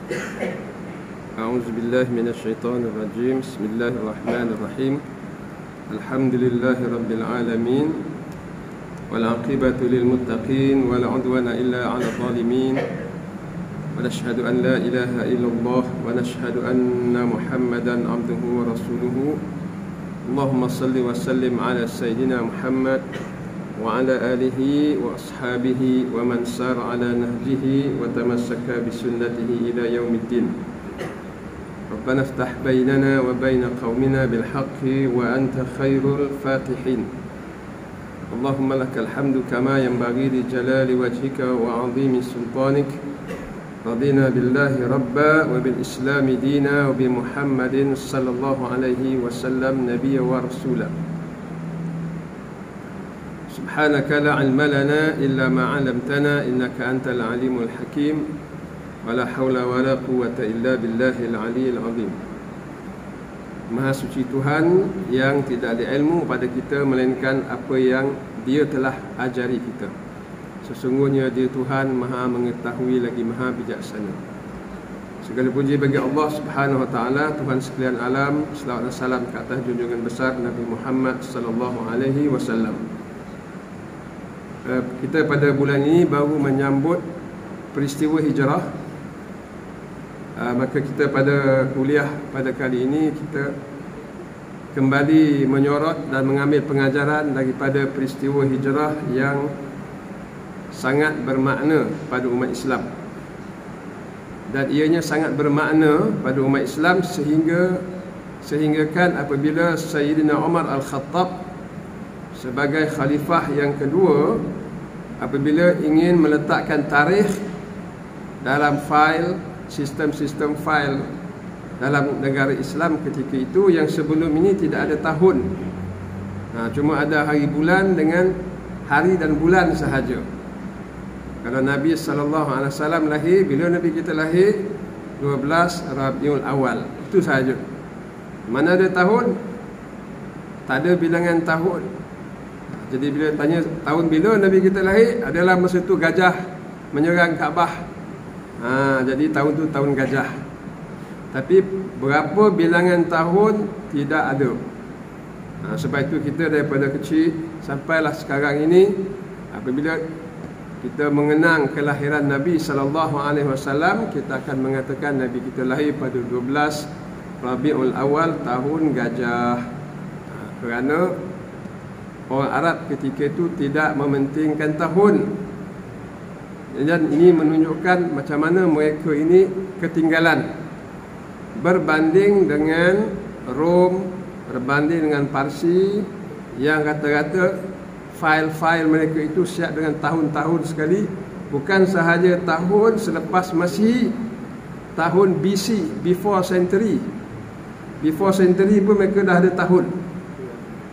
أعوذ بالله من الشيطان الرجيم. بسم الله الرحمن الرحيم. الحمد لله رب العالمين والعاقبة للمتقين ولا عدوان إلا على الظالمين ونشهد أن لا إله إلا الله ونشهد أن محمدا عبده ورسوله. اللهم صل وسلم على سيدنا محمد وعلى آله وأصحابه ومن سار على نهجه وتمسك بسنته إلى يوم الدين. ربنا افتح بيننا وبين قومنا بالحق وأنت خير الفاتحين. اللهم لك الحمد كما ينبغي لجلال وجهك وعظيم سلطانك. رضينا بالله ربا وبالإسلام دينا وبمحمد صلى الله عليه وسلم نبيا ورسولا. سبحانك لا علم لنا إلا ما علمتنا إنك أنت العليم الحكيم ولا حول ولا قوة إلا بالله العلي العظيم. Maha suci Tuhan yang tidak ada ilmu pada kita melainkan apa yang Dia telah ajari kita. Sesungguhnya Dia Tuhan Maha mengetahui lagi Maha bijaksana. Segala puji bagi Allah Subhanahu Wa Taala, Tuhan sekalian alam. Selawat dan salam ke atas junjungan besar Nabi Muhammad sallallahu alaihi wasallam. Kita pada bulan ini baru menyambut peristiwa hijrah. Maka kita pada kuliah pada kali ini kita kembali menyorot dan mengambil pengajaran daripada peristiwa hijrah yang sangat bermakna pada umat Islam. Dan ianya sangat bermakna pada umat Islam sehinggakan apabila Sayyidina Umar Al-Khattab sebagai khalifah yang kedua, apabila ingin meletakkan tarikh dalam fail sistem-sistem fail dalam negara Islam ketika itu, yang sebelum ini tidak ada tahun, cuma ada hari bulan dengan hari dan bulan sahaja. Kalau Nabi SAW lahir, bila Nabi kita lahir 12 Rabiul Awal, itu sahaja. Mana ada tahun? Tak ada bilangan tahun. Jadi bila tanya tahun bila Nabi kita lahir, adalah masa itu gajah menyerang Kaabah. Jadi tahun tu tahun gajah. Tapi berapa bilangan tahun tidak ada. Sebab itu kita daripada kecil sampailah sekarang ini, apabila kita mengenang kelahiran Nabi SAW, kita akan mengatakan Nabi kita lahir pada 12 Rabiul Awal tahun gajah. Kerana orang Arab ketika itu tidak mementingkan tahun. Dan ini menunjukkan macam mana mereka ini ketinggalan berbanding dengan Rom, berbanding dengan Parsi yang rata-rata fail-fail mereka itu siap dengan tahun-tahun sekali. Bukan sahaja tahun selepas Masihi, tahun BC, before century. Before century pun mereka dah ada tahun.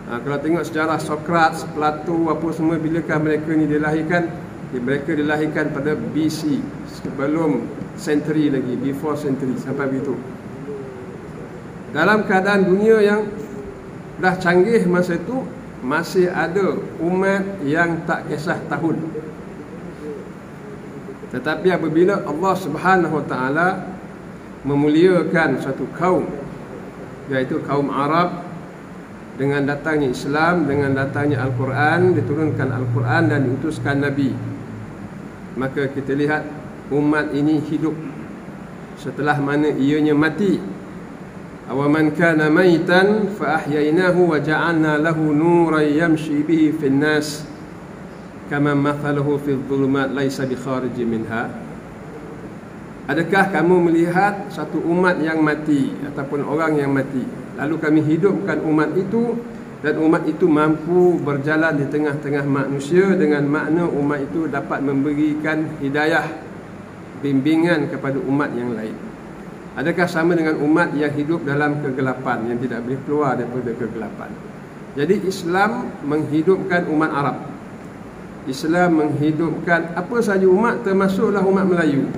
Kalau tengok sejarah Socrates, Plato, apa semua, bilakah mereka ni dilahirkan? Mereka dilahirkan pada BC, sebelum century lagi, before century, sampai begitu. Dalam keadaan dunia yang dah canggih masa itu, masih ada umat yang tak kisah tahun. Tetapi apabila Allah Subhanahu Wa Taala memuliakan satu kaum, iaitu kaum Arab, dengan datangnya Islam, dengan datangnya Al-Quran, diturunkan Al-Quran dan diutuskan Nabi, maka kita lihat umat ini hidup setelah mana ianya mati. Awaman kana maitan fa ahyainahu wa ja'alna lahu nuran yamshi bihi fin nas kama mathaluhu fi dhulumat laisa bi kharijin minha. Adakah kamu melihat satu umat yang mati ataupun orang yang mati, lalu kami hidupkan umat itu, dan umat itu mampu berjalan di tengah-tengah manusia, dengan makna umat itu dapat memberikan hidayah, bimbingan kepada umat yang lain. Adakah sama dengan umat yang hidup dalam kegelapan, yang tidak boleh keluar daripada kegelapan? Jadi Islam menghidupkan umat Arab, Islam menghidupkan apa sahaja umat, termasuklah umat Melayu.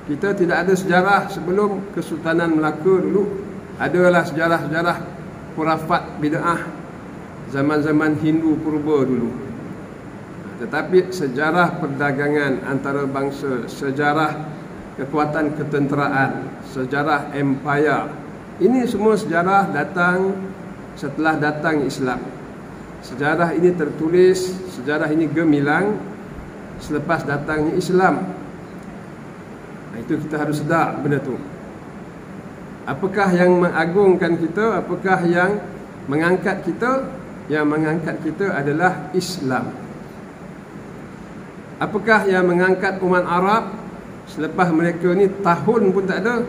Kita tidak ada sejarah sebelum Kesultanan Melaka dulu. Adalah sejarah-sejarah khurafat bid'ah zaman-zaman Hindu purba dulu. Tetapi sejarah perdagangan antara bangsa, sejarah kekuatan ketenteraan, sejarah empire. Ini semua sejarah datang setelah datang Islam. Sejarah ini tertulis, sejarah ini gemilang selepas datangnya Islam. Itu kita harus sedar benda tu. Apakah yang mengagungkan kita? Apakah yang mengangkat kita? Yang mengangkat kita adalah Islam. Apakah yang mengangkat umat Arab selepas mereka ni tahun pun tak ada?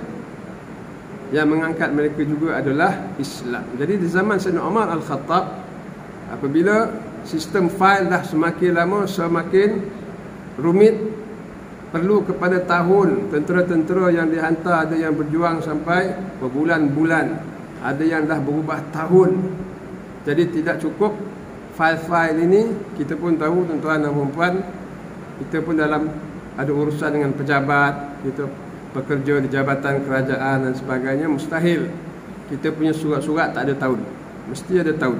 Yang mengangkat mereka juga adalah Islam. Jadi di zaman Sayyidina Umar Al-Khattab, apabila sistem fail dah semakin lama semakin rumit, perlu kepada tahun, tentera-tentera yang dihantar ada yang berjuang sampai berbulan-bulan, ada yang dah berubah tahun. Jadi tidak cukup fail-fail ini. Kita pun tahu tuan-tuan dan puan-puan, kita pun dalam ada urusan dengan pejabat, kita bekerja di jabatan kerajaan dan sebagainya, mustahil kita punya surat-surat tak ada tahun, mesti ada tahun.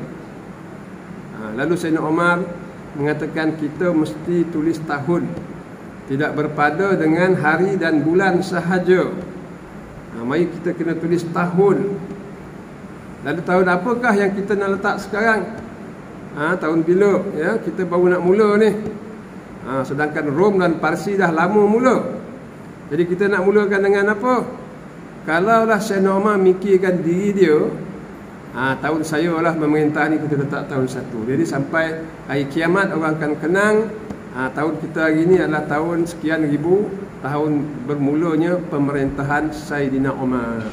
Lalu Sayyidina Umar mengatakan kita mesti tulis tahun, tidak berpada dengan hari dan bulan sahaja. Mari kita kena tulis tahun. Lalu tahun apakah yang kita nak letak sekarang? Tahun bila? Ya, kita baru nak mula ni. Sedangkan Rom dan Parsi dah lama mula. Jadi kita nak mulakan dengan apa? Kalaulah Sayyidina Umar mikirkan diri dia, tahun saya lah memerintah ni, kita letak tahun 1. Jadi sampai hari kiamat orang akan kenang tahun kita hari ni adalah tahun sekian ribu, tahun bermulanya pemerintahan Sayyidina Umar.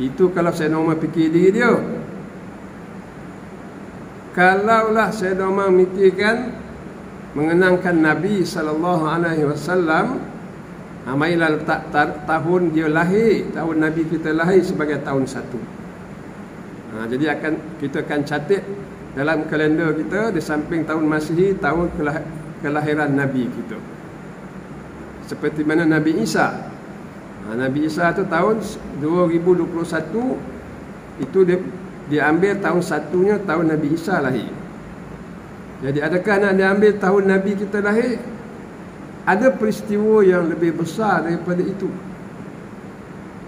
Itu kalau Sayyidina Umar fikir diri dia. Kalaulah Sayyidina Umar mikirkan mengenangkan Nabi SAW, marilah letak tahun dia lahir, tahun Nabi kita lahir sebagai tahun 1. Jadi kita akan catat dalam kalender kita, di samping tahun Masihi, tahun kelahiran Nabi kita. Seperti mana Nabi Isa. Nabi Isa tu tahun 2021, itu diambil tahun 1-nya tahun Nabi Isa lahir. Jadi adakah nak diambil tahun Nabi kita lahir? Ada peristiwa yang lebih besar daripada itu.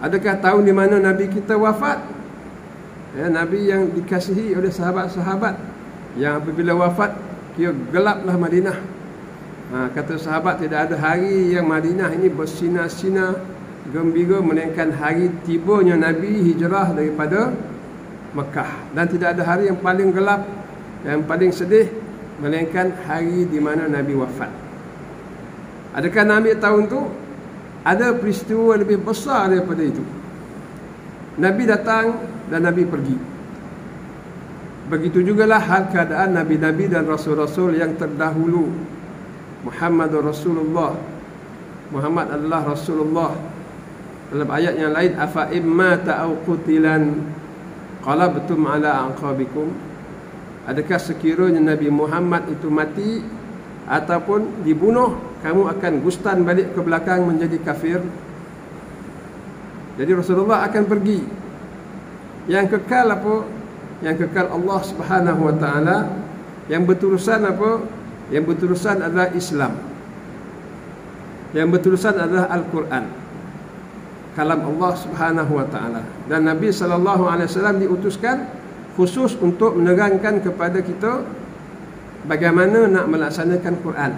Adakah tahun di mana Nabi kita wafat? Nabi yang dikasihi oleh sahabat-sahabat, yang apabila wafat kira gelaplah Madinah. Kata sahabat, tidak ada hari yang Madinah ini bersinar-sinar gembira melainkan hari tibanya Nabi hijrah daripada Mekah. Dan tidak ada hari yang paling gelap, yang paling sedih melainkan hari di mana Nabi wafat. Adakah Nabi tahun tu? Ada peristiwa lebih besar daripada itu. Nabi datang dan Nabi pergi. Begitu jugalah hal keadaan Nabi-Nabi dan Rasul-Rasul yang terdahulu. Muhammadur Rasulullah, Muhammad adalah Rasulullah. Dalam ayat yang lain, afa imma ta'au qutilan qalabtum ala aqabikum. Adakah sekiranya Nabi Muhammad itu mati ataupun dibunuh, kamu akan gustan balik ke belakang menjadi kafir? Jadi Rasulullah akan pergi. Yang kekal apa? Yang kekal Allah Subhanahu wa taala. Yang berurusan apa? Yang berurusan adalah Islam. Yang berurusan adalah Al-Quran, kalam Allah Subhanahu wa taala. Dan Nabi sallallahu alaihi wasallam diutuskan khusus untuk menerangkan kepada kita bagaimana nak melaksanakan Quran.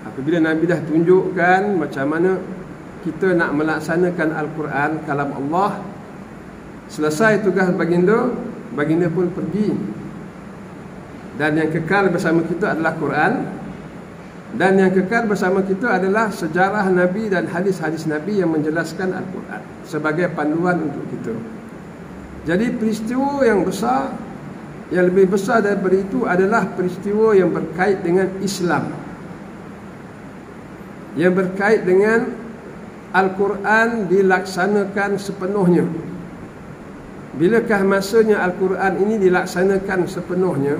Apabila Nabi dah tunjukkan macam mana kita nak melaksanakan Al-Quran, kalam Allah, selesai tugas baginda, baginda pun pergi. Dan yang kekal bersama kita adalah Quran. Dan yang kekal bersama kita adalah sejarah Nabi dan hadis-hadis Nabi yang menjelaskan Al-Quran sebagai panduan untuk kita. Jadi peristiwa yang besar, yang lebih besar daripada itu adalah peristiwa yang berkait dengan Islam, yang berkait dengan Al-Quran dilaksanakan sepenuhnya. Bilakah masanya Al-Quran ini dilaksanakan sepenuhnya?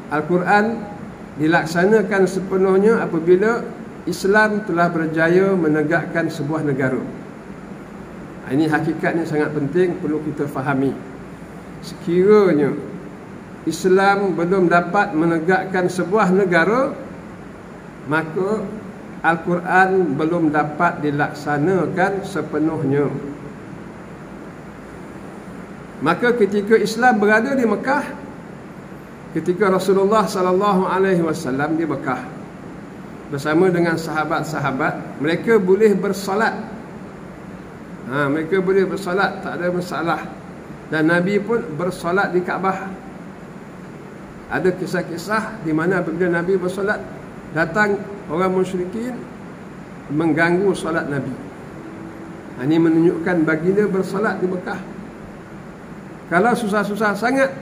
Al-Quran dilaksanakan sepenuhnya apabila Islam telah berjaya menegakkan sebuah negara. Ini hakikatnya sangat penting, perlu kita fahami. Sekiranya Islam belum dapat menegakkan sebuah negara, maka Al-Quran belum dapat dilaksanakan sepenuhnya. Maka ketika Islam berada di Mekah, ketika Rasulullah SAW di Mekah bersama dengan sahabat-sahabat, mereka boleh bersolat. Mereka boleh bersolat, tak ada masalah. Dan Nabi pun bersolat di Kaabah. Ada kisah-kisah di mana apabila Nabi bersolat, datang orang musyrikin mengganggu solat Nabi. Ini menunjukkan baginda bersolat di Mekah. Kalau susah-susah sangat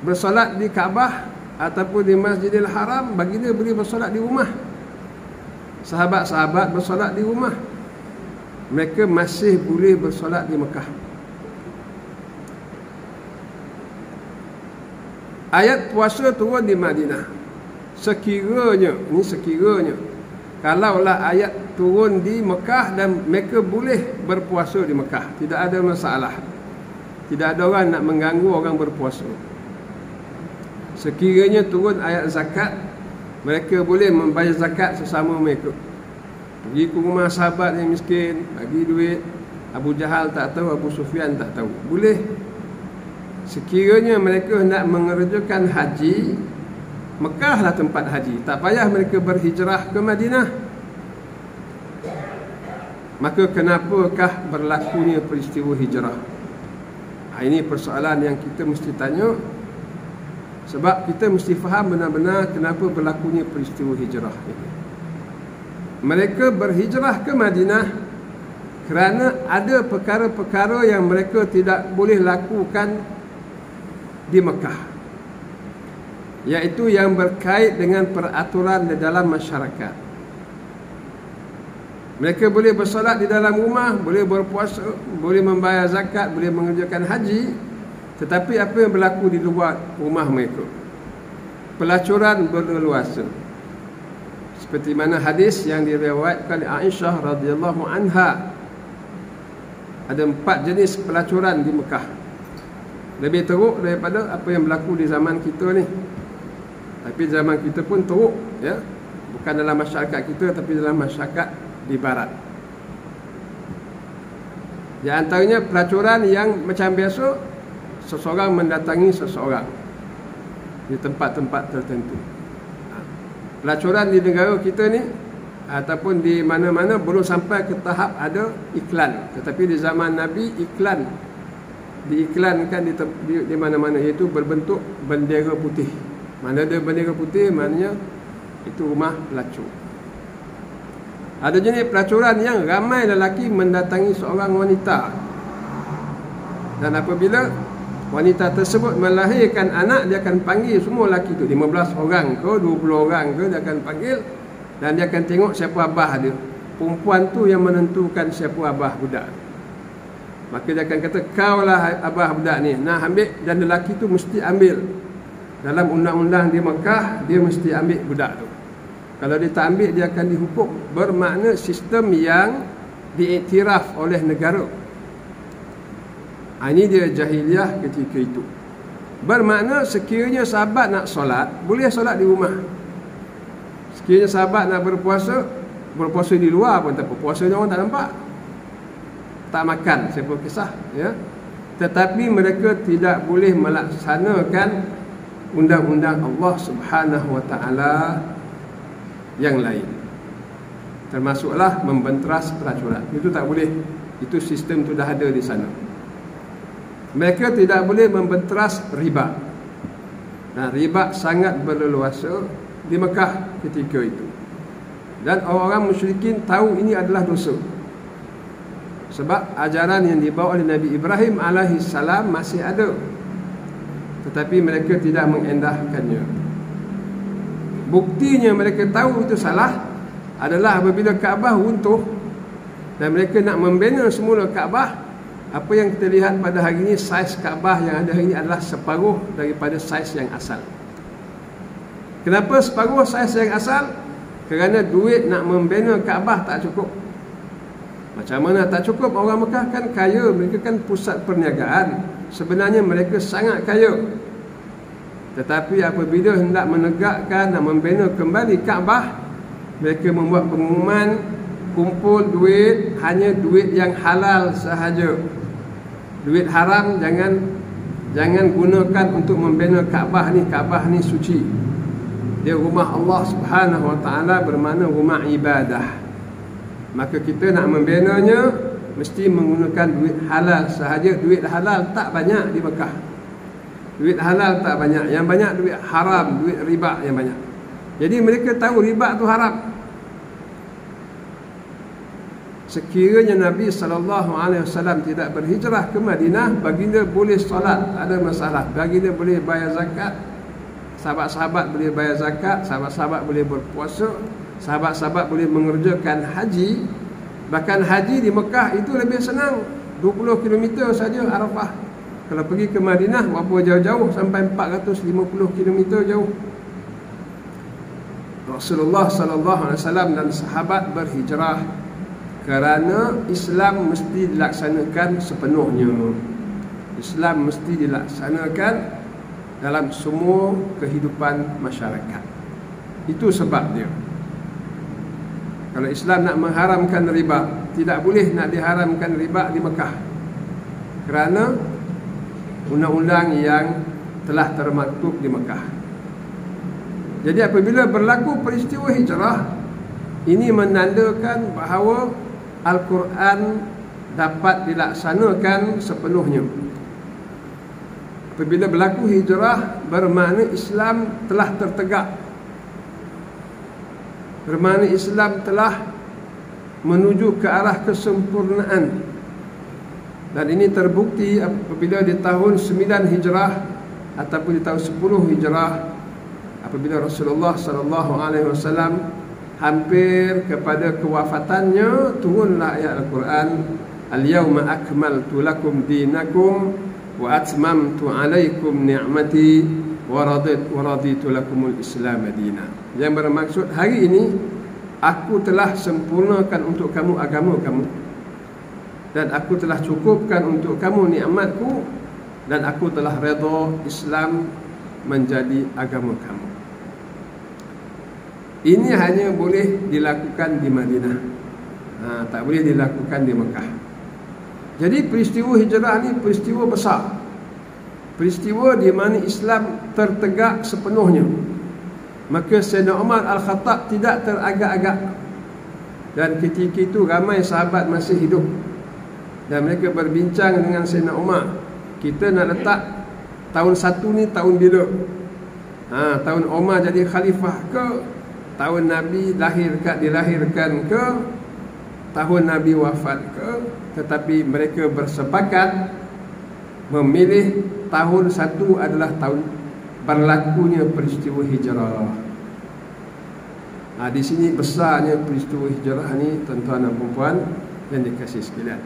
bersolat di Kaabah ataupun di Masjidil Haram, baginda boleh bersolat di rumah. Sahabat-sahabat bersolat di rumah. Mereka masih boleh bersolat di Mekah. Ayat puasa turun di Madinah. Sekiranya kalaulah ayat turun di Mekah dan mereka boleh berpuasa di Mekah, tidak ada masalah. Tidak ada orang nak mengganggu orang berpuasa. Sekiranya turun ayat zakat, mereka boleh membayar zakat sesama mereka. Pergi ke rumah sahabat yang miskin, bagi duit. Abu Jahal tak tahu, Abu Sufyan tak tahu. Boleh. Sekiranya mereka nak mengerjakan haji, Mekah lah tempat haji. Tak payah mereka berhijrah ke Madinah. Maka kenapakah berlakunya peristiwa hijrah? Ini persoalan yang kita mesti tanya. Sebab kita mesti faham benar-benar kenapa berlakunya peristiwa hijrah ini. Mereka berhijrah ke Madinah kerana ada perkara-perkara yang mereka tidak boleh lakukan di Mekah, iaitu yang berkait dengan peraturan di dalam masyarakat. Mereka boleh bersolat di dalam rumah, boleh berpuasa, boleh membayar zakat, boleh mengerjakan haji, tetapi apa yang berlaku di luar rumah mereka, pelacuran berleluasa. Seperti mana hadis yang diriwayatkan oleh Aisyah radhiyallahu anha, ada 4 jenis pelacuran di Mekah. Lebih teruk daripada apa yang berlaku di zaman kita ni. Tapi zaman kita pun teruk, ya. Bukan dalam masyarakat kita, tapi dalam masyarakat di barat. Di antaranya pelacuran yang macam biasa, seseorang mendatangi seseorang di tempat-tempat tertentu. Pelacuran di negara kita ni ataupun di mana-mana belum sampai ke tahap ada iklan. Tetapi di zaman Nabi, iklan diiklankan di mana-mana, iaitu berbentuk bendera putih. Mana ada bendera putih, maknanya itu rumah pelacur. Ada jenis pelacuran yang ramai lelaki mendatangi seorang wanita, dan apabila wanita tersebut melahirkan anak, dia akan panggil semua lelaki tu, 15 orang ke 20 orang ke, dia akan panggil, dan dia akan tengok siapa abah dia. Perempuan tu yang menentukan siapa abah budak. Maka dia akan kata, kau lah abah budak ni, nak ambil. Dan lelaki tu mesti ambil. Dalam undang-undang di Mekah, dia mesti ambil budak tu. Kalau dia tak ambil, dia akan dihukum. Bermakna sistem yang diiktiraf oleh negara. Ini dia jahiliah ketika itu. Bermakna sekiranya sahabat nak solat, boleh solat di rumah. Sekiranya sahabat nak berpuasa di luar pun tak apa. Puasanya orang tak nampak, tak makan, siapa kisah, ya. Tetapi mereka tidak boleh melaksanakan undang-undang Allah Subhanahu wa taala yang lain. Termasuklah membenteras pelacuran. Itu tak boleh. Itu sistem tu dah ada di sana. Mereka tidak boleh membenteras riba. Nah, riba sangat berleluasa di Mekah ketika itu. Dan orang-orang musyrikin tahu ini adalah dosa. Sebab ajaran yang dibawa oleh Nabi Ibrahim alaihissalam masih ada, tetapi mereka tidak mengendahkannya. Buktinya mereka tahu itu salah adalah apabila Kaabah runtuh dan mereka nak membina semula Kaabah. Apa yang kita lihat pada hari ini, saiz Kaabah yang ada hari ini adalah separuh daripada saiz yang asal. Kenapa separuh saiz yang asal? Kerana duit nak membina Kaabah tak cukup. Macam mana tak cukup? Orang Mekah kan kaya, mereka kan pusat perniagaan. Sebenarnya mereka sangat kaya. Tetapi apabila hendak menegakkan, nak membina kembali Kaabah, Mereka membuat pengumuman kumpul duit, hanya duit yang halal sahaja. Duit haram jangan gunakan untuk membina Kaabah ni. Kaabah ni suci. Dia rumah Allah Subhanahu Wa Taala, bermakna rumah ibadah. Maka kita nak membinanya mesti menggunakan duit halal sahaja. Duit halal tak banyak di Mekah. Duit halal tak banyak. Yang banyak duit haram, duit riba yang banyak. Jadi mereka tahu riba tu haram. Sekiranya Nabi SAW tidak berhijrah ke Madinah, baginda boleh solat, ada masalah. Baginda boleh bayar zakat, sahabat-sahabat boleh bayar zakat, sahabat-sahabat boleh berpuasa, sahabat-sahabat boleh mengerjakan haji. Bahkan haji di Mekah itu lebih senang, 20 km saja Arafah. Kalau pergi ke Madinah, berapa jauh-jauh, sampai 450 km jauh. Rasulullah SAW dan sahabat berhijrah kerana Islam mesti dilaksanakan sepenuhnya. Islam mesti dilaksanakan dalam semua kehidupan masyarakat. Itu sebab dia. Kalau Islam nak mengharamkan riba, tidak boleh nak diharamkan riba di Mekah, kerana undang-undang yang telah termaktub di Mekah. Jadi apabila berlaku peristiwa hijrah, ini menandakan bahawa Al-Quran dapat dilaksanakan sepenuhnya. Apabila berlaku hijrah, bermakna Islam telah tertegak, bermakna Islam telah menuju ke arah kesempurnaan. Dan ini terbukti apabila di tahun 9 Hijrah ataupun di tahun 10 Hijrah, apabila Rasulullah SAW hampir kepada kewafatannya, turunlah ayat Al-Quran, Al-yawma akmaltu lakum dinakum wa atmamtu alaikum ni'mati wa raditu lakumul Islam madina. Yang bermaksud, hari ini aku telah sempurnakan untuk kamu agama kamu, dan aku telah cukupkan untuk kamu nikmatku, dan aku telah redha Islam menjadi agama kamu. Ini hanya boleh dilakukan di Madinah, tak boleh dilakukan di Mekah. Jadi peristiwa hijrah ni peristiwa besar, peristiwa di mana Islam tertegak sepenuhnya. Maka Sayyidina Umar Al-Khattab tidak teragak-agak. Dan ketika itu ramai sahabat masih hidup, dan mereka berbincang dengan Sayyidina Umar, kita nak letak tahun 1 ni tahun bila? Tahun Umar jadi khalifah ke? Tahun Nabi dilahirkan ke? Tahun Nabi wafat ke? Tetapi mereka bersepakat memilih tahun 1 adalah tahun berlakunya peristiwa hijrah. Di sini besarnya peristiwa hijrah ni, tuan-tuan dan puan-puan yang dikasihi sekalian.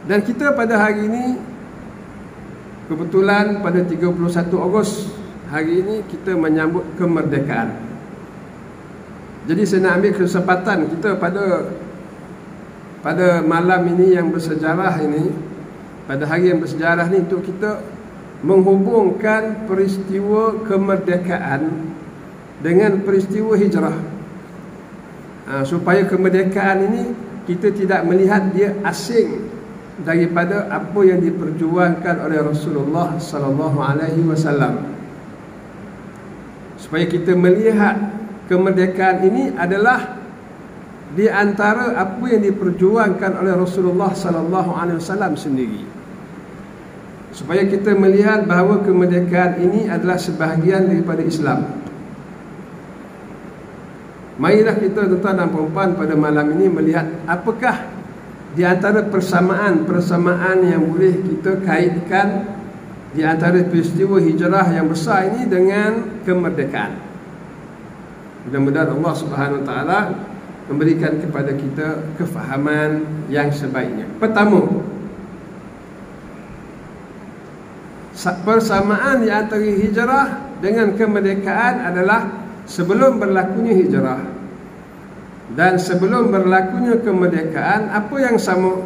Dan kita pada hari ini, kebetulan pada 31 Ogos hari ini kita menyambut kemerdekaan. Jadi saya nak ambil kesempatan kita pada malam ini yang bersejarah ini, pada hari yang bersejarah ini, untuk kita menghubungkan peristiwa kemerdekaan dengan peristiwa hijrah, supaya kemerdekaan ini kita tidak melihat dia asing daripada apa yang diperjuangkan oleh Rasulullah SAW. Supaya kita melihat kemerdekaan ini adalah di antara apa yang diperjuangkan oleh Rasulullah SAW sendiri. Supaya kita melihat bahawa kemerdekaan ini adalah sebahagian daripada Islam. Marilah kita, tuan-tuan dan puan-puan, pada malam ini melihat apakah di antara persamaan yang boleh kita kaitkan di antara peristiwa hijrah yang besar ini dengan kemerdekaan. Mudah-mudahan Allah Subhanahu Wa Taala memberikan kepada kita kefahaman yang sebaiknya. Pertama, persamaan di antara hijrah dengan kemerdekaan adalah sebelum berlakunya hijrah dan sebelum berlakunya kemerdekaan. Apa yang sama?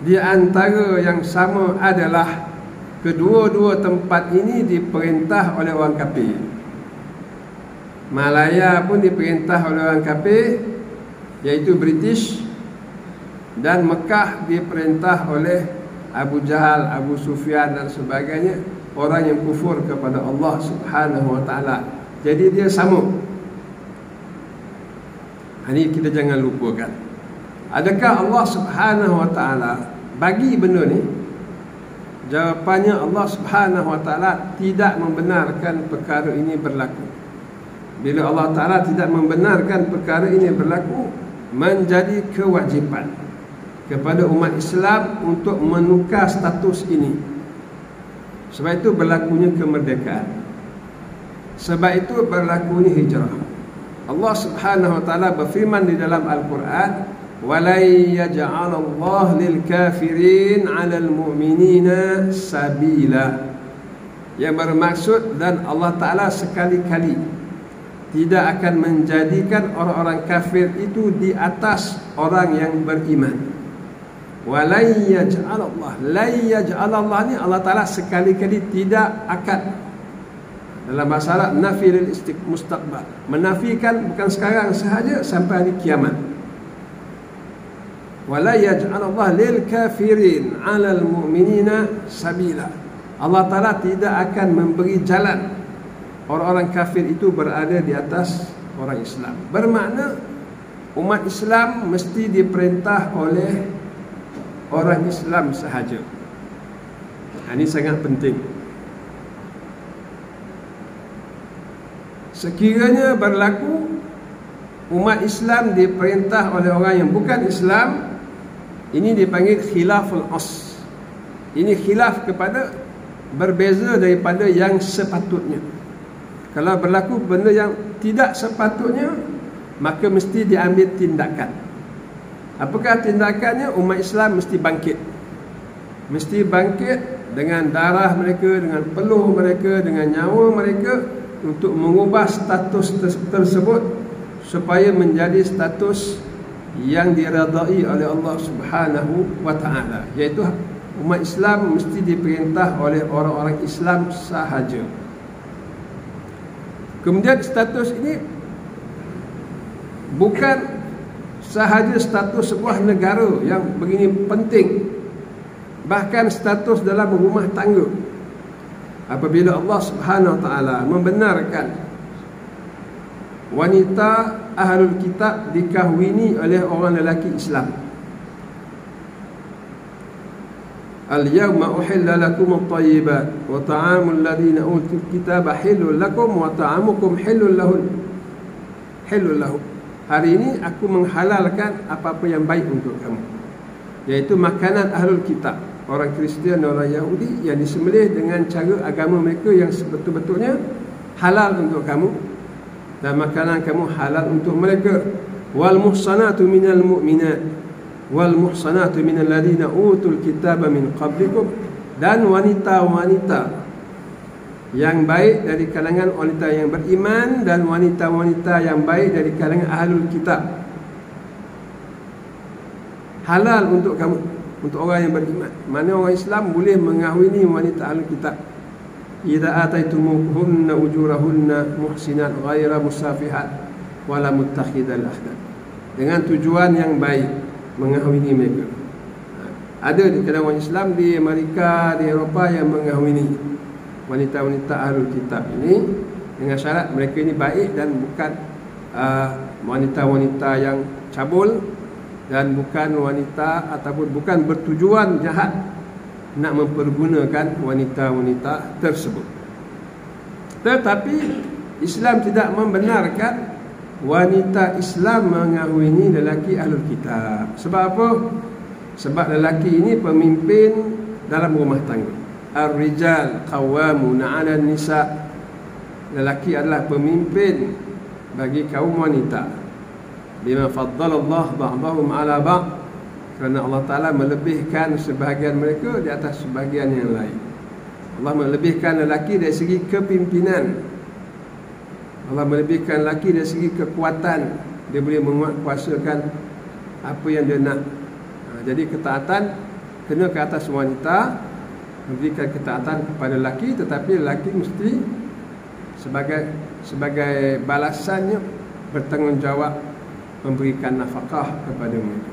Di antara yang sama adalah kedua-dua tempat ini diperintah oleh orang kafir. Malaya pun diperintah oleh orang kafir, iaitu British, dan Mekah diperintah oleh Abu Jahal, Abu Sufyan dan sebagainya, orang yang kufur kepada Allah Subhanahu wa taala. Jadi dia sama. Ini kita jangan lupakan. Adakah Allah Subhanahu wa taala bagi benda ni? Jawapannya, Allah Subhanahu wa taala tidak membenarkan perkara ini berlaku. Bila Allah taala tidak membenarkan perkara ini berlaku, menjadi kewajipan kepada umat Islam untuk menukar status ini. Sebab itu berlakunya kemerdekaan. Sebab itu berlakunya hijrah. Allah Subhanahu wa taala berfirman di dalam Al-Quran, "Walai yaj'alallahu lil kafirin 'alal mu'minina sabila." Yang bermaksud, dan Allah taala sekali-kali tidak akan menjadikan orang-orang kafir itu di atas orang yang beriman. Walai yaj'alallah, la yaj'alallah ni Allah taala sekali-kali tidak akan. Dalam bahasa Arab, nafi lil mustaqbal, menafikan bukan sekarang sahaja, sampai hari kiamat. Wala yaj'alallah lil kafirin 'alal mu'minina sabila. Allah taala tidak akan memberi jalan orang-orang kafir itu berada di atas orang Islam. Bermakna umat Islam mesti diperintah oleh orang Islam sahaja. Ini sangat penting. Sekiranya berlaku umat Islam diperintah oleh orang yang bukan Islam, ini dipanggil khilaful as. Ini khilaf kepada, berbeza daripada yang sepatutnya. Kalau berlaku benda yang tidak sepatutnya, maka mesti diambil tindakan. Apakah tindakannya? Umat Islam mesti bangkit. Mesti bangkit dengan darah mereka, dengan peluh mereka, dengan nyawa mereka, untuk mengubah status tersebut supaya menjadi status yang diredai oleh Allah Subhanahu wa taala, iaitu umat Islam mesti diperintah oleh orang-orang Islam sahaja. Kemudian status ini bukan sahaja status sebuah negara yang begini penting, bahkan status dalam rumah tangga. Apabila Allah Subhanahu wa taala membenarkan wanita ahlul kitab dikahwini oleh orang lelaki Islam. Al-yawma uhilla lakum at-tayyibat wa ta'amul ladina utul kitaba halal lakum wa ta'amukum halal lahum. Hari ini aku menghalalkan apa-apa yang baik untuk kamu, iaitu makanan ahlul kitab, orang Kristian dan orang Yahudi, yang disembelih dengan cara agama mereka yang sebetul-betulnya halal untuk kamu, dan makanan kamu halal untuk mereka. Wal muhsanatu minal mu'minat wal muhsanatu minal ladina utul kitaba min qablikum, dan wanita-wanita yang baik dari kalangan wanita yang beriman, dan wanita-wanita yang baik dari kalangan ahlul kitab, halal untuk kamu, untuk orang yang beriman. Mana orang Islam boleh mengahwini wanita ahlul kitab. Idza ataitumuhunna ujurahunna muhsinat ghaira musafihat wala muttakhidal akhdan, dengan tujuan yang baik mengahwini mereka. Ada di kalangan orang Islam di Amerika, di Eropah, yang mengahwini wanita-wanita ahlul kitab ini dengan syarat mereka ini baik dan bukan wanita-wanita yang cabul, dan bukan wanita ataupun bukan bertujuan jahat nak mempergunakan wanita-wanita tersebut. Tetapi Islam tidak membenarkan wanita Islam mengahwini lelaki ahlul kitab. Sebab apa? Sebab lelaki ini pemimpin dalam rumah tangga. Ar-rijal qawwamuna 'alan nisa. Lelaki adalah pemimpin bagi kaum wanita. Bima faddalallah ba'dahum 'ala ba'd, kerana Allah Ta'ala melebihkan sebahagian mereka di atas sebahagian yang lain. Allah melebihkan lelaki dari segi kepimpinan. Allah melebihkan lelaki dari segi kekuatan. Dia boleh menguatkuasakan apa yang dia nak. Jadi ketaatan kena ke atas wanita, memberikan ketaatan kepada lelaki, tetapi lelaki mesti sebagai balasannya bertanggungjawab memberikan nafkah kepada mereka.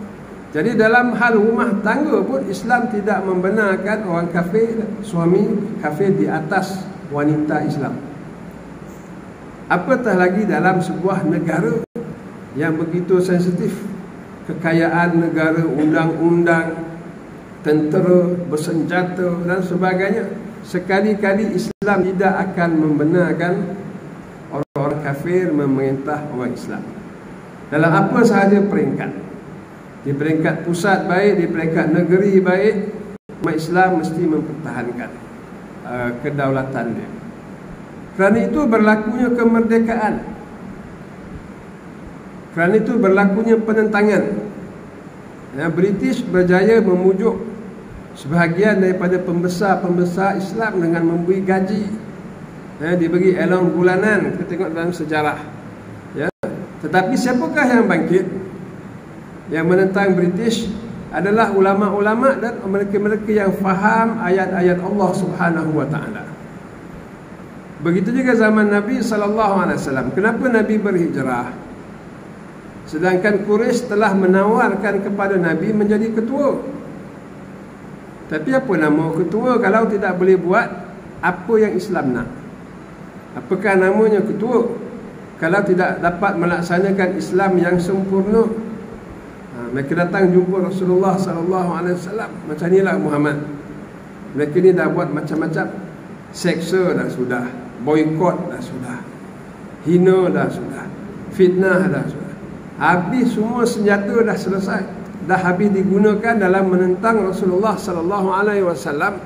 Jadi dalam hal rumah tangga pun Islam tidak membenarkan orang kafir, suami kafir di atas wanita Islam. Apatah lagi dalam sebuah negara yang begitu sensitif, kekayaan negara, undang-undang, tentera, bersenjata dan sebagainya. Sekali-kali Islam tidak akan membenarkan orang-orang kafir memerintah orang Islam dalam apa sahaja peringkat. Di peringkat pusat baik, di peringkat negeri baik, umat Islam mesti mempertahankan kedaulatan dia. Kerana itu berlakunya kemerdekaan, kerana itu berlakunya penentangan. British berjaya memujuk sebahagian daripada pembesar-pembesar Islam dengan memberi gaji, diberi allowance bulanan. Kita tengok dalam sejarah. Tetapi siapakah yang bangkit? Yang menentang British adalah ulama-ulama dan mereka-mereka yang faham ayat-ayat Allah Subhanahu wa taala. Begitu juga zaman Nabi sallallahu alaihi wasallam. Kenapa Nabi berhijrah? Sedangkan Quraisy telah menawarkan kepada Nabi menjadi ketua. Tapi apa nama ketua kalau tidak boleh buat apa yang Islam nak? Apakah namanya ketua kalau tidak dapat melaksanakan Islam yang sempurna? Mereka datang jumpa Rasulullah sallallahu alaihi wasallam. Macam inilah Muhammad. Mereka ni dah buat macam-macam. Seksa dah sudah, boikot dah sudah, hina dah sudah, fitnah dah sudah. Habis semua senjata dah selesai, dah habis digunakan dalam menentang Rasulullah sallallahu alaihi wasallam.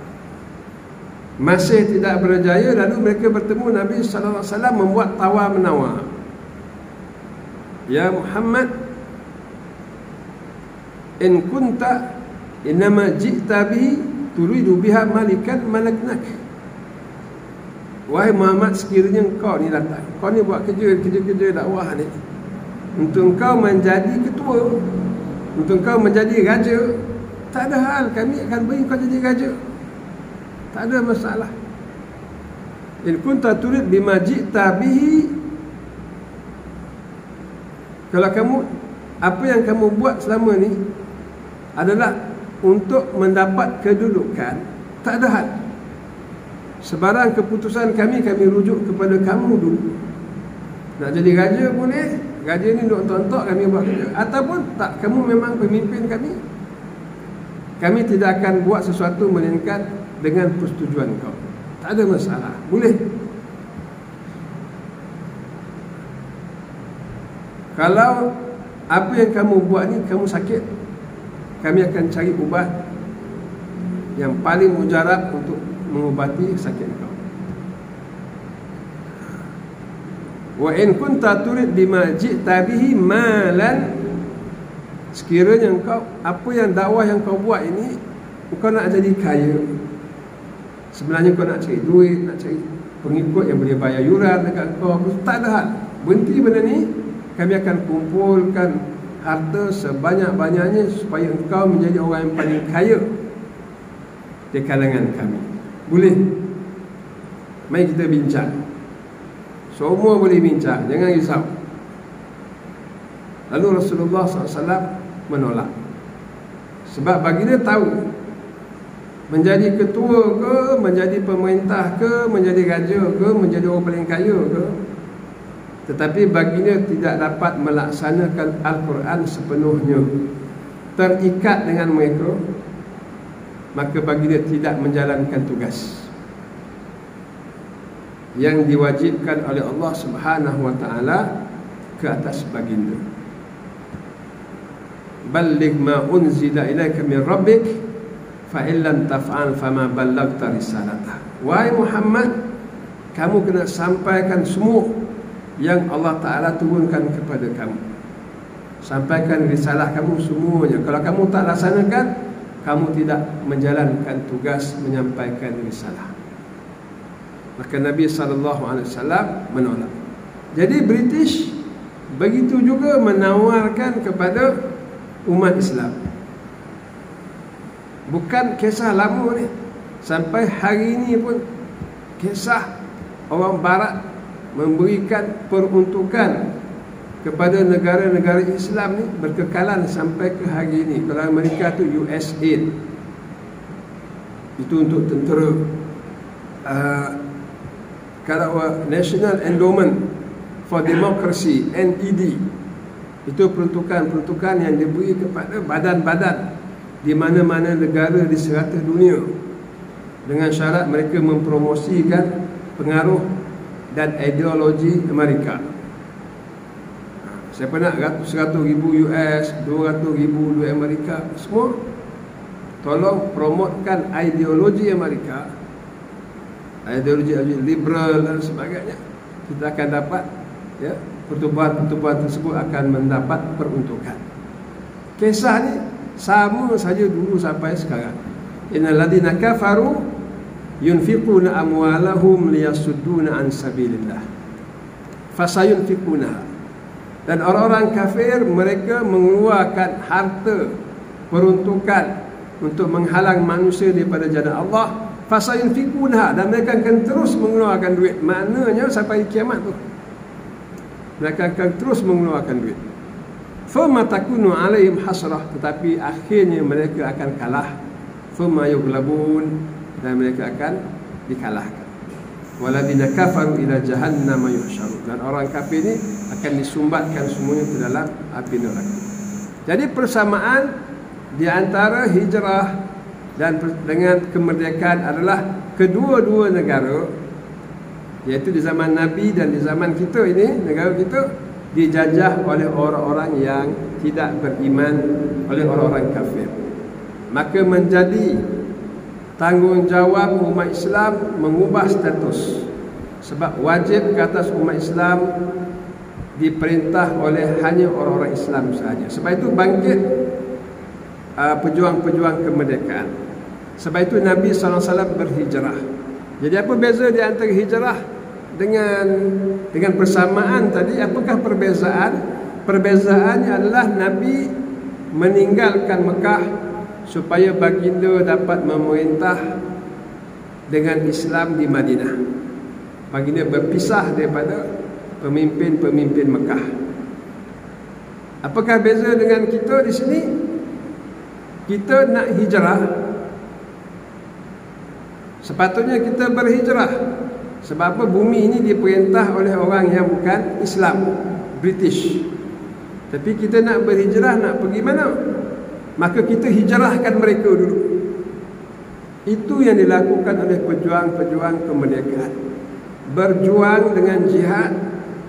Masih tidak berjaya, lalu mereka bertemu Nabi sallallahu alaihi wasallam membuat tawar-menawar. Ya Muhammad, in kunta innama ji'ta bihi turidu biha malikan malaknak. Wahai Muhammad, sekiranya kau ni datang, kau ni buat kerja dakwah ni untuk kau menjadi ketua, untuk kau menjadi raja, tak ada hal, kami akan beri kau jadi raja, tak ada masalah. In kunta turid bima ji'ta bihi, kalau kamu, apa yang kamu buat selama ni adalah untuk mendapat kedudukan, tak ada hal. Sebarang keputusan kami rujuk kepada kamu dulu. Nak jadi raja boleh, raja ni duduk tontok kami buat kerja, ataupun tak, kamu memang pemimpin kami, kami tidak akan buat sesuatu melainkan dengan persetujuan kau. Tak ada masalah, boleh. Kalau apa yang kamu buat ni kamu sakit, kami akan cari ubat yang paling mujarab untuk mengubati sakit kau. Wa in kunta turid bima ji'ta bihi malan, sekiranya engkau, apa yang dakwah yang kau buat ini, engkau nak jadi kaya, sebenarnya kau nak cari duit, nak cari pengikut yang boleh bayar yuran dekat kau, tak ada hal. Berhenti benda ni, kami akan kumpulkan harta sebanyak-banyaknya supaya engkau menjadi orang yang paling kaya di kalangan kami. Boleh? Mari kita bincang. Semua boleh bincang, jangan risau. Lalu Rasulullah SAW menolak. Sebab bagi dia tahu, menjadi ketua ke, menjadi pemerintah ke, menjadi raja ke, menjadi orang paling kaya ke, tetapi baginya tidak dapat melaksanakan Al-Quran sepenuhnya, terikat dengan mereka, maka baginya tidak menjalankan tugas yang diwajibkan oleh Allah Subhanahu wa taala ke atas baginda. Balligh ma unzila ilaika min rabbik fa illam taf'al fama ballaghta risalatah. Wahai Muhammad, kamu kena sampaikan semua yang Allah Ta'ala turunkan kepada kamu. Sampaikan risalah kamu semuanya. Kalau kamu tak laksanakan, kamu tidak menjalankan tugas menyampaikan risalah. Maka Nabi SAW menolak. Jadi British begitu juga menawarkan kepada umat Islam. Bukan kisah lama ni, sampai hari ini pun kisah orang Barat memberikan peruntukan kepada negara-negara Islam ni berkekalan sampai ke hari ini. Kalau Amerika tu USAID, itu untuk tentera. Kalau National Endowment for Democracy, NED, itu peruntukan-peruntukan yang diberi kepada badan-badan di mana-mana negara di serata dunia, dengan syarat mereka mempromosikan pengaruh dan ideologi Amerika. Siapa nak 100,000 US, 200,000 duit Amerika, semua tolong promotkan ideologi Amerika, ideologi liberal dan sebagainya. Kita akan dapat, ya, pertubuhan-pertubuhan tersebut akan mendapat peruntukan. Kisah ni sama saja dulu sampai sekarang. Innal ladzina kafaru yunfiquna amwalahum liyasudduna an sabilillah fasayunfiquna. Dan orang-orang kafir, mereka mengeluarkan harta peruntukan untuk menghalang manusia daripada jalan Allah. Fasayunfiquna, dan mereka akan terus mengeluarkan duit. Maknanya sampai kiamat tu mereka akan terus mengeluarkan duit. Thumma takunu alaihim hasrah, tetapi akhirnya mereka akan kalah. Thumma yughlabun, dan mereka akan dikalahkan. Waladzina kafaru ila jahannam yuhsyarun, dan orang kafir ini akan disumbatkan semuanya ke dalam api neraka. Jadi persamaan di antara hijrah dan dengan kemerdekaan adalah kedua-dua negara, iaitu di zaman Nabi dan di zaman kita ini, negara kita dijajah oleh orang-orang yang tidak beriman, oleh orang-orang kafir. Maka menjadi tanggungjawab umat Islam mengubah status, sebab wajib ke atas umat Islam diperintah oleh hanya orang-orang Islam sahaja. Sebab itu bangkit pejuang-pejuang kemerdekaan. Sebab itu Nabi SAW berhijrah. Jadi apa beza di antara hijrah dengan persamaan tadi? Apakah perbezaan? Perbezaannya adalah Nabi meninggalkan Mekah supaya baginda dapat memerintah dengan Islam di Madinah. Baginda berpisah daripada pemimpin-pemimpin Mekah. Apakah beza dengan kita di sini? Kita nak hijrah, sepatutnya kita berhijrah. Sebab apa? Bumi ini diperintah oleh orang yang bukan Islam, British. Tapi kita nak berhijrah, nak pergi mana? Maka kita hijrahkan mereka dulu. Itu yang dilakukan oleh pejuang-pejuang kemerdekaan. Berjuang dengan jihad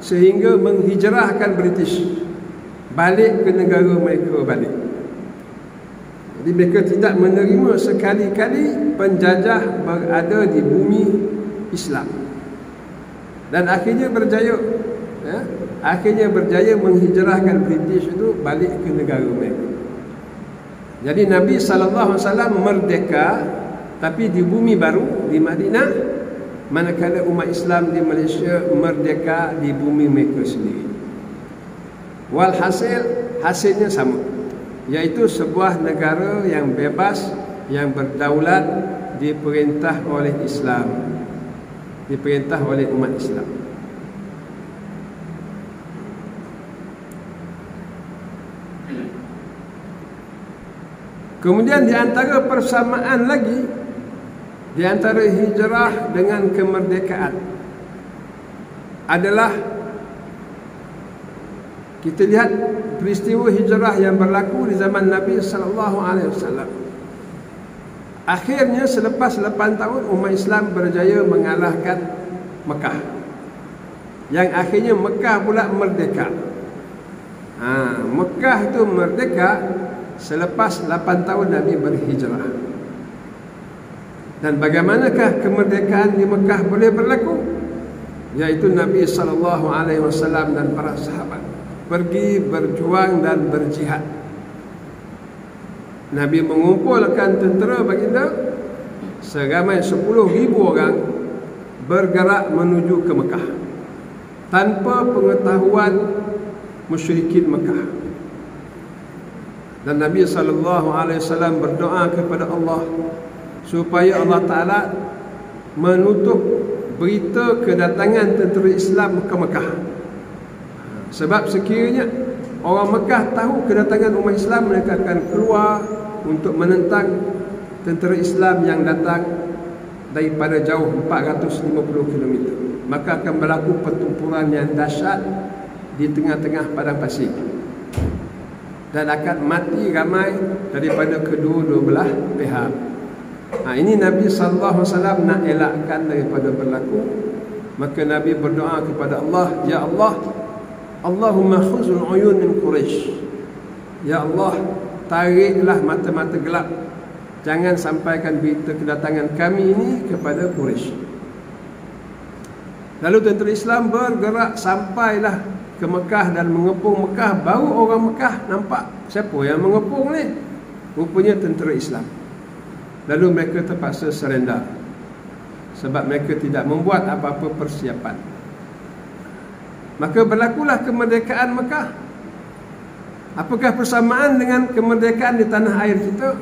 sehingga menghijrahkan British balik ke negara mereka balik. Jadi mereka tidak menerima sekali-kali penjajah berada di bumi Islam. Dan akhirnya berjaya, ya? Akhirnya berjaya menghijrahkan British itu balik ke negara mereka. Jadi Nabi SAW merdeka, tapi di bumi baru, di Madinah, manakala umat Islam di Malaysia merdeka di bumi mereka sendiri. Walhasil, hasilnya sama, iaitu sebuah negara yang bebas, yang berdaulat, diperintah oleh Islam, diperintah oleh umat Islam. Kemudian di antara persamaan lagi, di antara hijrah dengan kemerdekaan adalah kita lihat peristiwa hijrah yang berlaku di zaman Nabi SAW. Akhirnya selepas 8 tahun umat Islam berjaya mengalahkan Mekah, yang akhirnya Mekah pula merdeka. Mekah itu merdeka selepas 8 tahun Nabi berhijrah. Dan bagaimanakah kemerdekaan di Mekah boleh berlaku? Iaitu Nabi SAW dan para sahabat pergi berjuang dan berjihad. Nabi mengumpulkan tentera baginda seramai 10,000 orang bergerak menuju ke Mekah tanpa pengetahuan musyrikin Mekah. Dan Nabi SAW berdoa kepada Allah supaya Allah Ta'ala menutup berita kedatangan tentera Islam ke Mekah. Sebab sekiranya orang Mekah tahu kedatangan umat Islam, mereka akan keluar untuk menentang tentera Islam yang datang daripada jauh 450 km. Maka akan berlaku pertempuran yang dahsyat di tengah-tengah padang pasir, dan akan mati ramai daripada kedua-dua belah pihak. Ini Nabi SAW nak elakkan daripada berlaku. Maka Nabi berdoa kepada Allah, Ya Allah, Allahumma khuzul uyun min Quraisy. Ya Allah, tariklah mata-mata gelap, jangan sampaikan berita kedatangan kami ini kepada Quraisy. Lalu tentera Islam bergerak sampailah ke Mekah dan mengepung Mekah. Baru orang Mekah nampak siapa yang mengepung ni, rupanya tentera Islam. Lalu mereka terpaksa surrender, sebab mereka tidak membuat apa-apa persiapan. Maka berlakulah kemerdekaan Mekah. Apakah persamaan dengan kemerdekaan di tanah air kita?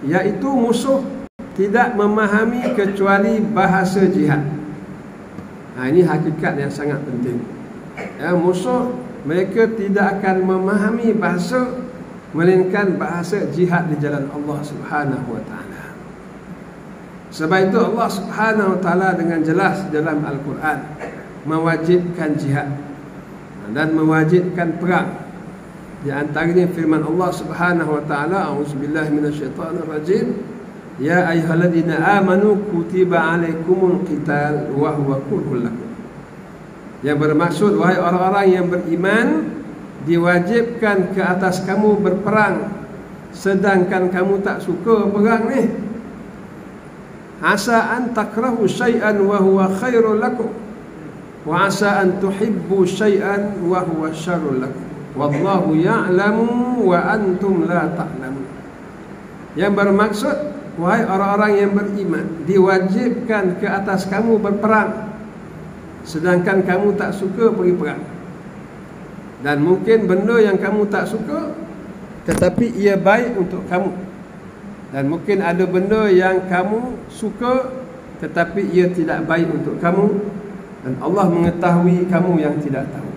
Iaitu musuh tidak memahami kecuali bahasa jihad. Ini hakikat yang sangat penting. Musuh mereka tidak akan memahami bahasa, melainkan bahasa jihad di jalan Allah Subhanahu wa taala. Sebab itu Allah Subhanahu wa taala dengan jelas dalam Al-Quran mewajibkan jihad dan mewajibkan perang. Di antaranya firman Allah Subhanahu wa taala, a'udzubillahi minasyaitonir rajim, ya ayyuhalladzina amanu kutiba alaikumul qital wa huwa kurhul lakum. Yang bermaksud, wahai orang-orang yang beriman, diwajibkan ke atas kamu berperang, sedangkan kamu tak suka perang ni. Asa an takrahu syai'an wa huwa khairul lakum, wa asa an tuhibbu syai'an wa huwa syarrul lakum, wallahu ya'lamu wa antum la ta'lamun. Yang bermaksud, wahai orang-orang yang beriman, diwajibkan ke atas kamu berperang, sedangkan kamu tak suka pergi perang. Dan mungkin benda yang kamu tak suka, tetapi ia baik untuk kamu. Dan mungkin ada benda yang kamu suka, tetapi ia tidak baik untuk kamu. Dan Allah mengetahui kamu yang tidak tahu.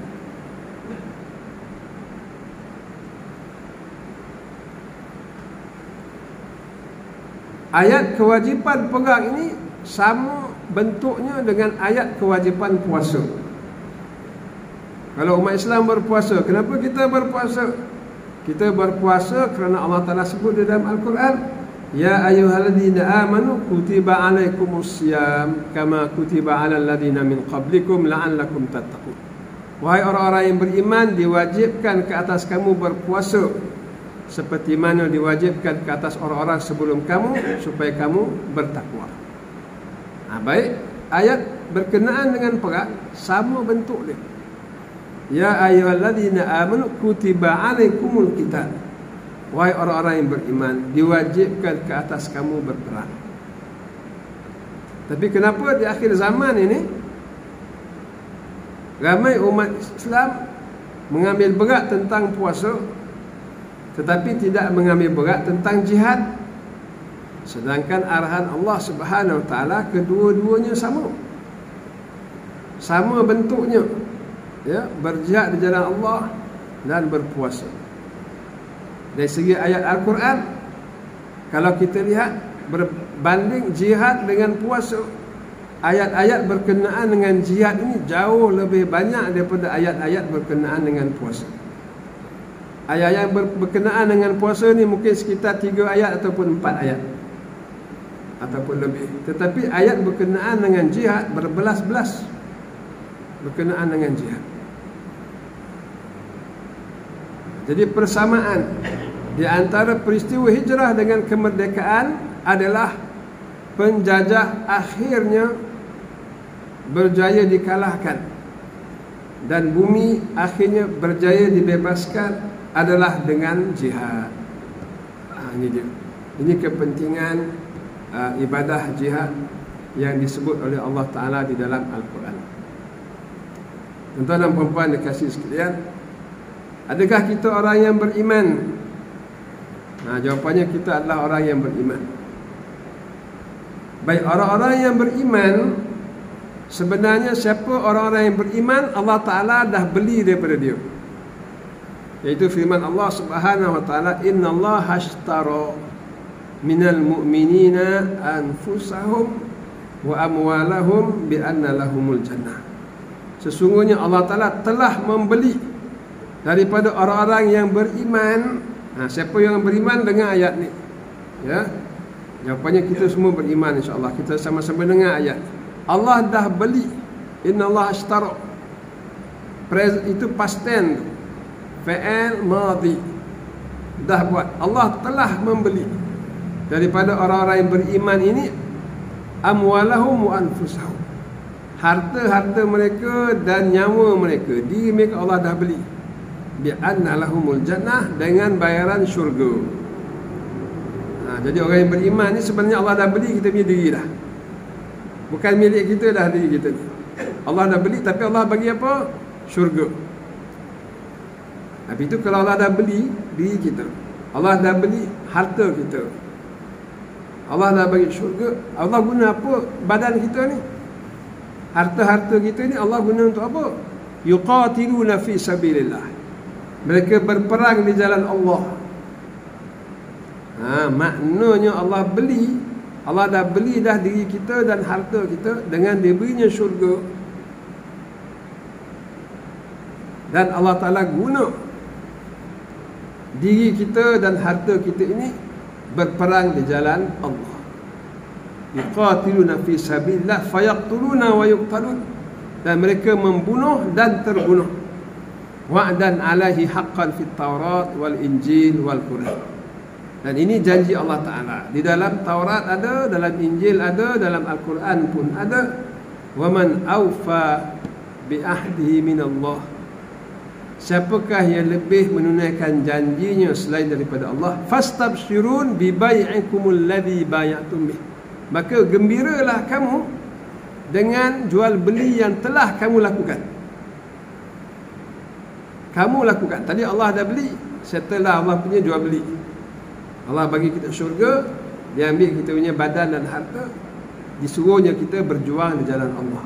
Ayat kewajipan perang ini sama bentuknya dengan ayat kewajipan puasa. Kalau umat Islam berpuasa, kenapa kita berpuasa? Kita berpuasa kerana Allah Ta'ala sebut di dalam Al-Quran, ya ayyuhalladzina amanu kutiba alaikumusiyam kama kutiba alal ladzina min qablikum la'allakum tattaqun. Wahai orang-orang yang beriman, diwajibkan ke atas kamu berpuasa seperti mana diwajibkan ke atas orang-orang sebelum kamu, supaya kamu bertakwa. Baik, ayat berkenaan dengan perang sama bentuk dia. Ya ayyuhalladzina amanu kutiba alaikumul qital. Wahai orang-orang yang beriman, diwajibkan ke atas kamu berperang. Tapi kenapa di akhir zaman ini ramai umat Islam mengambil berat tentang puasa, tetapi tidak mengambil berat tentang jihad? Sedangkan arahan Allah Subhanahu wa taala kedua-duanya sama. Sama bentuknya. Ya, berjihad di jalan Allah dan berpuasa. Dari segi ayat Al-Quran, kalau kita lihat berbanding jihad dengan puasa, ayat-ayat berkenaan dengan jihad ini jauh lebih banyak daripada ayat-ayat berkenaan dengan puasa. Ayat-ayat berkenaan dengan puasa ni mungkin sekitar 3 ayat ataupun 4 ayat ataupun lebih. Tetapi ayat berkenaan dengan jihad berbelas-belas berkenaan dengan jihad. Jadi persamaan di antara peristiwa hijrah dengan kemerdekaan adalah penjajah akhirnya berjaya dikalahkan dan bumi akhirnya berjaya dibebaskan adalah dengan jihad. Ini dia. Ini kepentingan ibadah jihad yang disebut oleh Allah Ta'ala di dalam Al-Quran. Tuan-tuan dan puan-puan dikasihi sekalian, adakah kita orang yang beriman? Jawapannya kita adalah orang yang beriman. Baik, orang-orang yang beriman Sebenarnya siapa orang-orang yang beriman, Allah Ta'ala dah beli daripada dia. Iaitu firman Allah Subhanahu wa Ta'ala, innallaha ashtara minal mu'minina anfusahum wa amwalahum bi anna lahumul jannah. Sesungguhnya Allah Ta'ala telah membeli daripada orang-orang yang beriman. Siapa yang beriman dengan ayat ni? Ya. Jawapannya kita semua beriman, insya-Allah. Kita sama-sama dengar ayat. Allah dah beli. Innallaha ashtara. Itu past tense. Fi'il madhi. Dah buat. Allah telah membeli daripada orang-orang yang beriman ini amwalahum wa anfusahum. Harta-harta mereka dan nyawa mereka, diri mereka Allah dah beli. Bi anna lahumul jannah, dengan bayaran syurga. Jadi orang yang beriman ni sebenarnya Allah dah beli kita punya diri dah. Bukan milik kita dah diri kita ni. Allah dah beli, tapi Allah bagi apa? Syurga. Habis itu kalau Allah dah beli diri kita, Allah dah beli harta kita, Allah dah bagi syurga, Allah guna apa badan kita ni? Harta-harta kita ni Allah guna untuk apa? Yuqatiluna fi sabilillah. Mereka berperang di jalan Allah. Maknanya Allah beli, Allah dah beli dah diri kita dan harta kita dengan diberinya syurga. Dan Allah Ta'ala guna diri kita dan harta kita ini berperang di jalan Allah. Yuqatiluna fi sabilillah fayaqtuluna wa yuqtalun. Dan mereka membunuh dan terbunuh. Wa'dan alaihi haqqan fit Taurat wal Injil wal Quran. Dan ini janji Allah Ta'ala. Di dalam Taurat ada, dalam Injil ada, dalam Al-Quran pun ada. Wa man awfa bi ahdihi minallah. Siapakah yang lebih menunaikan janjinya selain daripada Allah? Fastabshirun bi bai'ikumul ladzi bay'atum bih. Maka gembiralah kamu dengan jual beli yang telah kamu lakukan. Kamu lakukan. Tadi Allah dah beli, setelah Allah punya jual beli. Allah bagi kita syurga, dia ambil kita punya badan dan harta, disuruhnya kita berjuang di jalan Allah.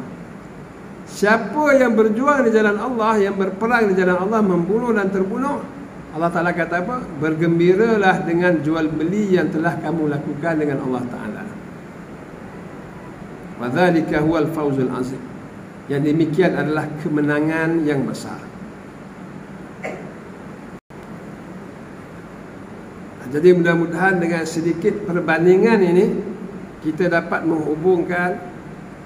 Siapa yang berjuang di jalan Allah, yang berperang di jalan Allah, membunuh dan terbunuh, Allah Ta'ala kata apa? Bergembiralah dengan jual beli yang telah kamu lakukan dengan Allah Ta'ala. Wa dzalika huwal fawzul azim. Yang demikian adalah kemenangan yang besar. Jadi mudah-mudahan dengan sedikit perbandingan ini kita dapat menghubungkan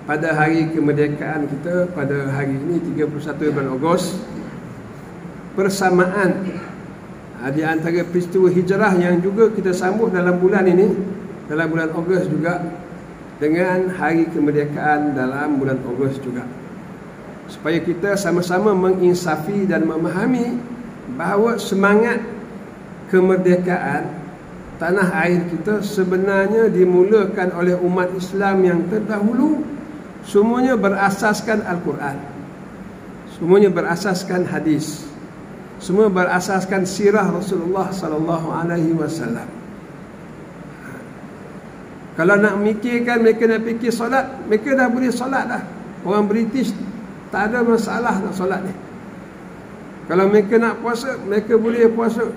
pada hari kemerdekaan kita pada hari ini 31 bulan Ogos, persamaan di antara peristiwa hijrah yang juga kita sambut dalam bulan ini, dalam bulan Ogos juga, dengan hari kemerdekaan dalam bulan Ogos juga, supaya kita sama-sama menginsafi dan memahami bahawa semangat kemerdekaan tanah air kita sebenarnya dimulakan oleh umat Islam yang terdahulu. Semuanya berasaskan Al-Quran, semuanya berasaskan hadis, semua berasaskan sirah Rasulullah sallallahu alaihi wasallam. Kalau nak mikirkan, mereka nak fikir solat, mereka dah boleh solat dah. Orang British tak ada masalah nak solat ni. Kalau mereka nak puasa, mereka boleh puasa.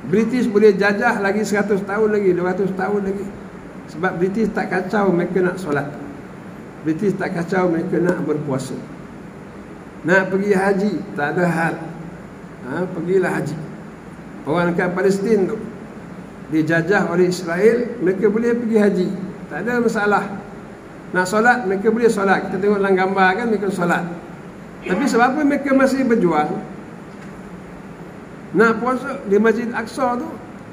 British boleh jajah lagi 100 tahun lagi, 200 tahun lagi. Sebab British tak kacau mereka nak solat. British tak kacau mereka nak berpuasa. Nak pergi haji, tak ada hal. Pergilah haji. Orang dekat Palestin tu dijajah oleh Israel, mereka boleh pergi haji, tak ada masalah. Nak solat, mereka boleh solat. Kita tengok dalam gambar kan, mereka solat. Tapi sebab apa mereka masih berjuang? Nak puasa di Masjid Aqsa tu,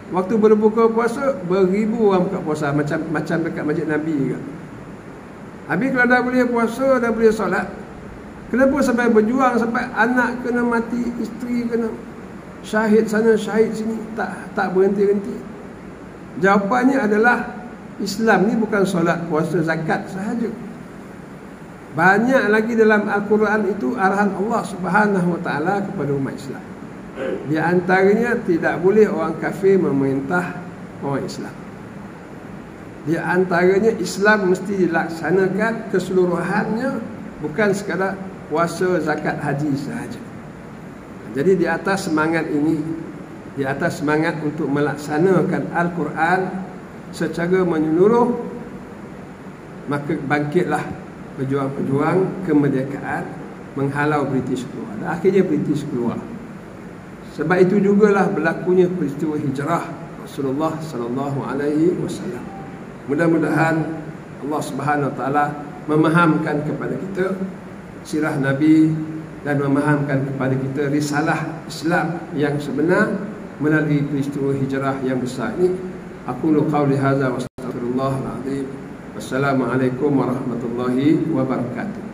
waktu berbuka puasa, beribu orang buka puasa, macam dekat Masjid Nabi juga. Habis kalau dah boleh puasa, dah boleh solat, kenapa sampai berjuang, sampai anak kena mati, isteri kena syahid sana, syahid sini, tak berhenti-henti? Jawapannya adalah Islam ni bukan solat, puasa, zakat sahaja. Banyak lagi dalam Al-Quran itu arahan Allah Subhanahu Wa Taala kepada umat Islam. Di antaranya tidak boleh orang kafir memerintah orang Islam. Di antaranya Islam mesti dilaksanakan keseluruhannya, bukan sekadar puasa, zakat, haji sahaja. Jadi di atas semangat ini, di atas semangat untuk melaksanakan Al-Quran secara menyeluruh, maka bangkitlah pejuang-pejuang kemerdekaan menghalau British keluar. Dan akhirnya British keluar. Sebab itu jugalah berlakunya peristiwa hijrah Rasulullah sallallahu alaihi wasallam. Mudah-mudahan Allah Subhanahu wa taala memahamkan kepada kita sirah Nabi dan memahamkan kepada kita risalah Islam yang sebenar melalui peristiwa hijrah yang besar ini. Aku qauli hadza wa astaghfirullahal azim. Wassalamualaikum warahmatullahi wabarakatuh.